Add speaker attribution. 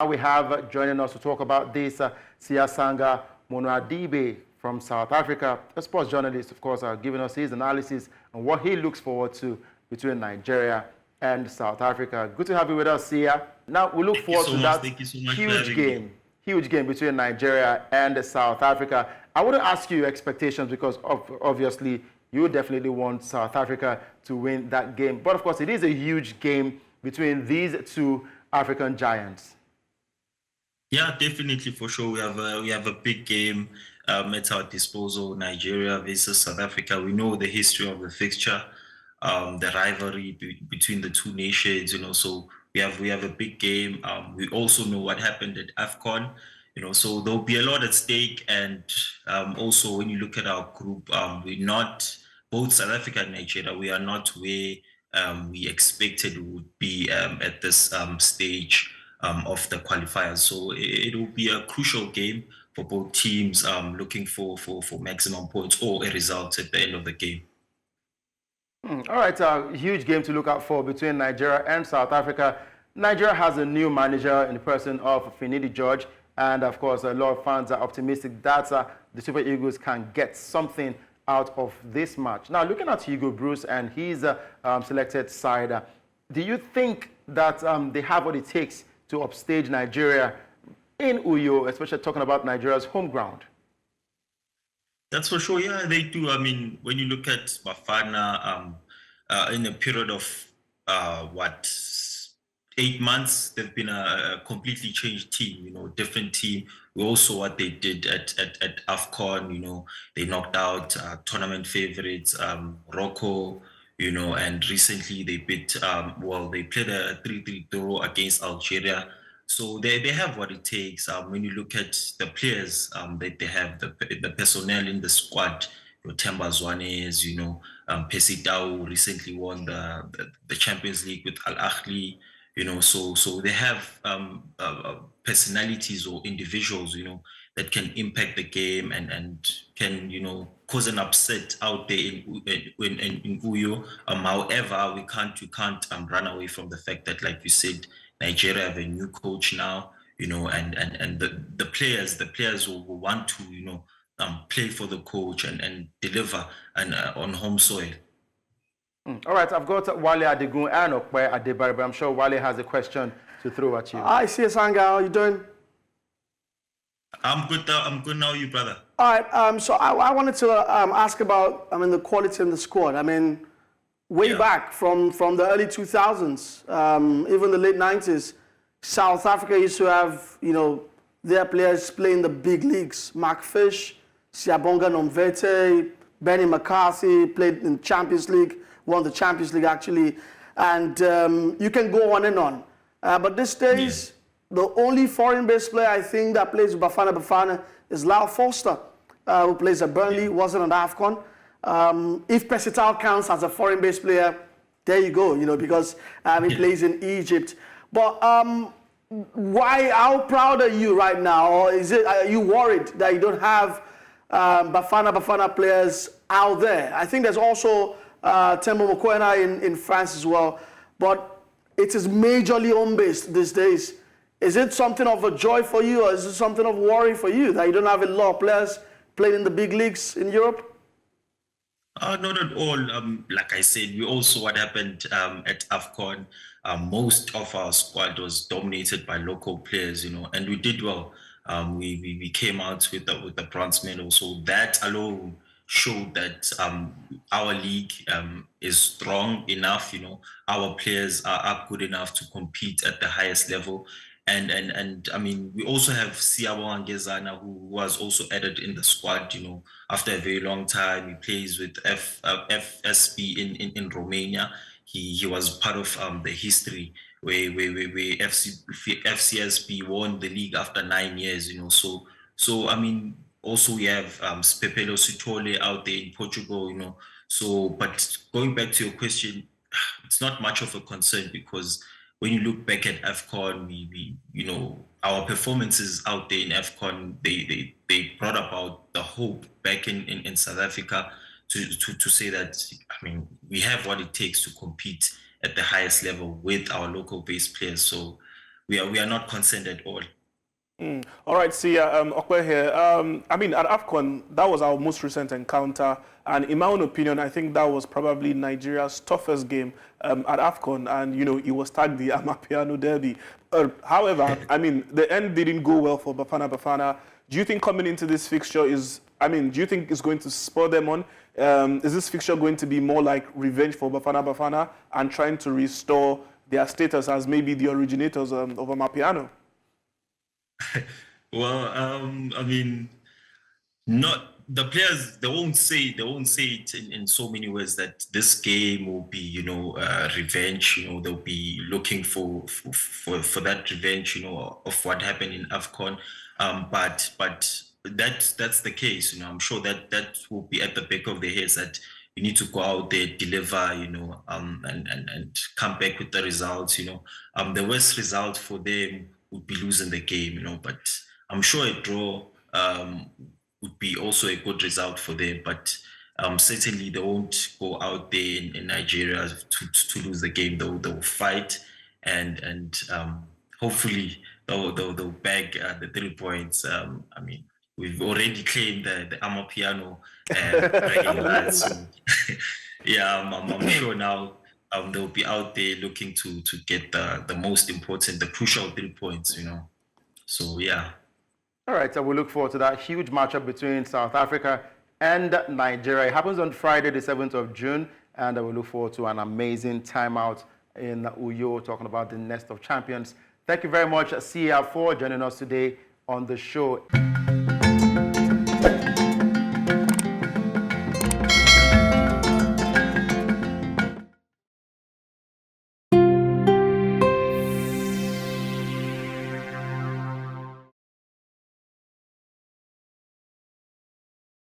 Speaker 1: We have joining us to talk about this Siasanga Monoadibe from South Africa, a sports journalist, of course, giving us his analysis and what he looks forward to between Nigeria and South Africa. Good to have you with us, Sia. Now, we look forward to that huge game between Nigeria and South Africa. I want to ask you your expectations because obviously you definitely want South Africa to win that game. But of course, it is a huge game between these two African giants.
Speaker 2: Yeah, definitely, for sure. We have a big game at our disposal. Nigeria versus South Africa. We know the history of the fixture, the rivalry between the two nations. So we have a big game. We also know what happened at AFCON. So there'll be a lot at stake. And also, when you look at our group, we're not, both South Africa and Nigeria, we are not where we expected we would be at this stage of the qualifiers. So it will be a crucial game for both teams looking for maximum points or a result at the end of the game.
Speaker 1: All right, a huge game to look out for between Nigeria and South Africa. Nigeria has a new manager in the person of Finidi George, and of course, a lot of fans are optimistic that the Super Eagles can get something out of this match. Now, looking at Hugo Bruce and his selected side, do you think that they have what it takes to upstage Nigeria in Uyo, especially talking about Nigeria's home ground?
Speaker 2: That's for sure. Yeah, they do. I mean, when you look at Bafana, in a period of 8 months, they've been a completely changed team. Different team. We also saw what they did at AFCON. They knocked out tournament favorites, Morocco. And recently they beat, they played a 3-3 draw against Algeria. So they have what it takes. When you look at the players that they have, the personnel in the squad, Temba Zwanez, Percy Tau recently won the Champions League with Al Ahly, so they have personalities or individuals, that can impact the game and can, cause an upset out there in Uyo. However, we can't run away from the fact that, like you said, Nigeria have a new coach now, and the players will want to, play for the coach and deliver on home soil.
Speaker 1: All right, I've got Wale Adegun and Okwe Adebari, but I'm sure Wale has a question to throw at you.
Speaker 3: Hi, Siasanga, how are you doing?
Speaker 2: I'm good now, you brother.
Speaker 3: All right, so I wanted to ask about, the quality in the squad. Way back from the early 2000s, even the late 90s, South Africa used to have, their players playing the big leagues. Mark Fish, Siyabonga Nomvete, Benny McCarthy played in Champions League, won the Champions League actually, and you can go on and on. But these days, the only foreign-based player I think that plays with Bafana Bafana is Lyle Foster, who plays at Burnley, wasn't an AFCON. If Persital counts as a foreign-based player, there you go, because he plays in Egypt. But how proud are you right now? Or are you worried that you don't have Bafana players out there? I think there's also Tembo Mokoena in France as well. But it is majorly home-based these days. Is it something of a joy for you, or is it something of worry for you that you don't have a lot of players playing in the big leagues in Europe?
Speaker 2: Not at all. Like I said, we also what happened at AFCON. Most of our squad was dominated by local players, and we did well. We came out with the bronze medal, so that alone showed that our league is strong enough. Our players are good enough to compete at the highest level. And we also have Siyabonga Ngezana, who was also added in the squad, after a very long time. He plays with FSB in Romania. He was part of the history where FCSB won the league after 9 years, So also we have Pepelo Sitole out there in Portugal, So, but going back to your question, it's not much of a concern because when you look back at AFCON, we our performances out there in AFCON, they brought about the hope back in South Africa to say that we have what it takes to compete at the highest level with our local based players. So we are not concerned at all.
Speaker 4: All right, Sia, Okwe here. I mean, at AFCON, that was our most recent encounter. And in my own opinion, I think that was probably Nigeria's toughest game at AFCON. And, you know, it was tagged the Amapiano Derby. However, I mean, the end didn't go well for Bafana Bafana. Do you think coming into this fixture do you think it's going to spur them on? Is this fixture going to be more like revenge for Bafana Bafana and trying to restore their status as maybe the originators of Amapiano?
Speaker 2: Well, I mean, not the players. They won't say it in so many ways that this game will be, you know, revenge. You know, they'll be looking for that revenge. You know, of what happened in AFCON. But that's the case. You know, I'm sure that will be at the back of their heads that you need to go out there, deliver. You know, and come back with the results. You know, the worst result for them would be losing the game, you know, but I'm sure a draw would be also a good result for them. But certainly they won't go out there in Nigeria to lose the game. They'll fight and hopefully they'll bag the 3 points. I mean, we've already claimed the Amapiano bragging rights. So yeah, I'm sure now. They'll be out there looking to get the most important, the crucial 3 points, you know. So, yeah.
Speaker 1: All right, so we look forward to that huge matchup between South Africa and Nigeria. It happens on Friday, the 7th of June, and we look forward to an amazing time out in Uyo, talking about the nest of champions. Thank you very much, Sia, for joining us today on the show.